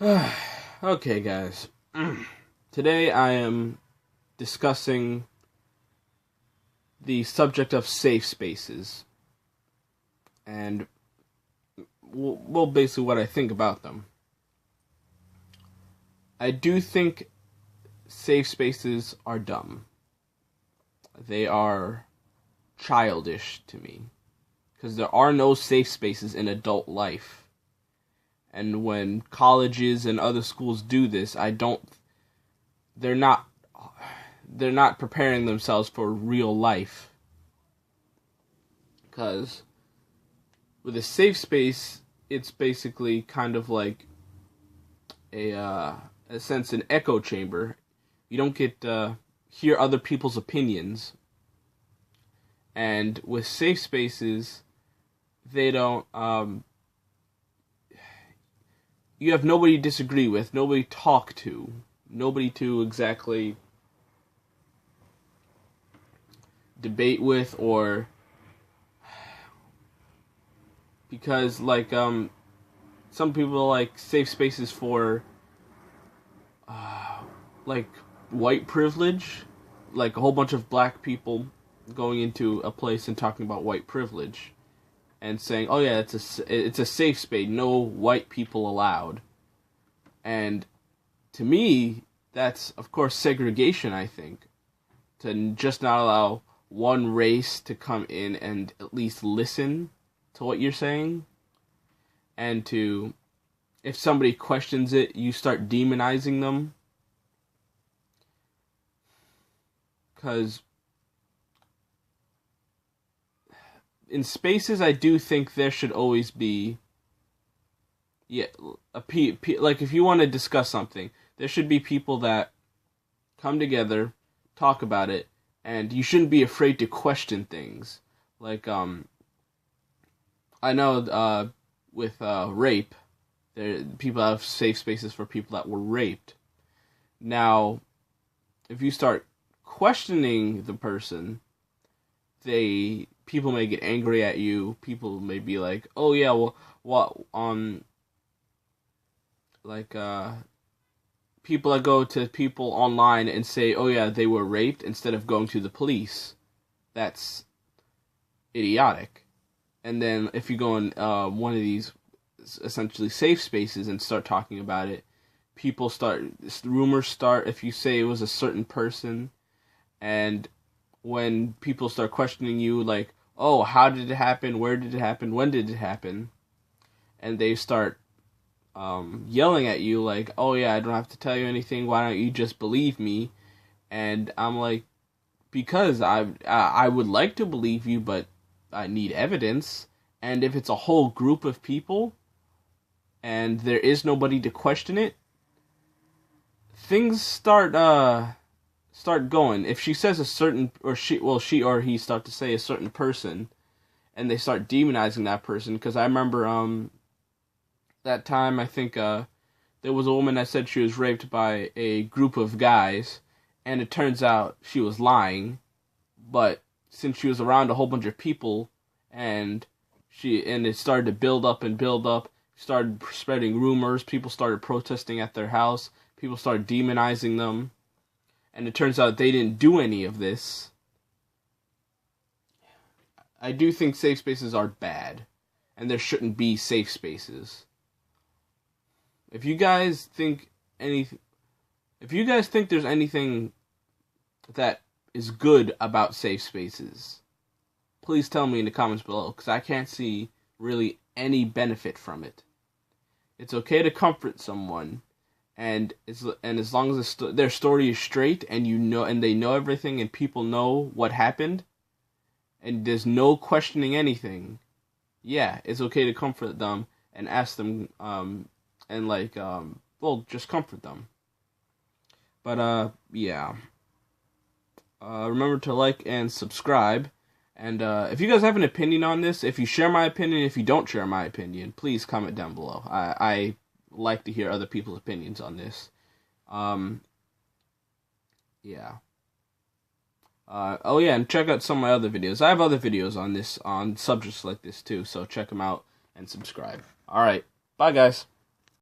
Okay, guys. Today I am discussing the subject of safe spaces and well, basically what I think about them. I do think safe spaces are dumb. They are childish to me because there are no safe spaces in adult life. And when colleges and other schools do this, they're not preparing themselves for real life. Because with a safe space, it's basically kind of like a sense, an echo chamber. You don't get hear other people's opinions. And with safe spaces, they don't. You have nobody to disagree with, nobody to talk to, nobody to exactly debate with, or because some people like safe spaces for like white privilege, like a whole bunch of black people going into a place and talking about white privilege and saying, "Oh yeah, it's a safe space, no white people allowed." And to me, that's of course segregation. I think to just not allow one race to come in and at least listen to what you're saying, and to, if somebody questions it, you start demonizing them. Because in spaces, I do think there should always be, like if you want to discuss something, there should be people that come together, talk about it, and you shouldn't be afraid to question things. Like I know with rape, people have safe spaces for people that were raped. Now, if you start questioning the person, people may get angry at you. People may be like, "Oh yeah, well, what people that go to people online and say, "Oh yeah, they were raped," instead of going to the police. That's idiotic. And then if you go in one of these essentially safe spaces and start talking about it, rumors start if you say it was a certain person. And when people start questioning you, like, "Oh, how did it happen? Where did it happen? When did it happen?" And they start yelling at you like, "Oh yeah, I don't have to tell you anything. Why don't you just believe me?" And I'm like, because I would like to believe you, but I need evidence. And if it's a whole group of people and there is nobody to question it, things start going. If she says a certain, or she or he start to say a certain person, and they start demonizing that person, because I remember that time, I think there was a woman that said she was raped by a group of guys, and it turns out she was lying. But since she was around a whole bunch of people, and it started to build up, started spreading rumors, people started protesting at their house, people started demonizing them, and it turns out they didn't do any of this. I do think safe spaces are bad, and there shouldn't be safe spaces. If you guys think there's anything that is good about safe spaces, please tell me in the comments below, because I can't see really any benefit from it. It's okay to comfort someone, and as long as their story is straight, and they know everything, and people know what happened, and there's no questioning anything, yeah, it's okay to comfort them and ask them, just comfort them. But yeah. Remember to like and subscribe. And if you guys have an opinion on this, if you share my opinion, if you don't share my opinion, please comment down below. I like to hear other people's opinions on this. Yeah. Oh yeah, and check out some of my other videos. I have other videos on subjects like this too, so check them out and subscribe. Alright, bye guys.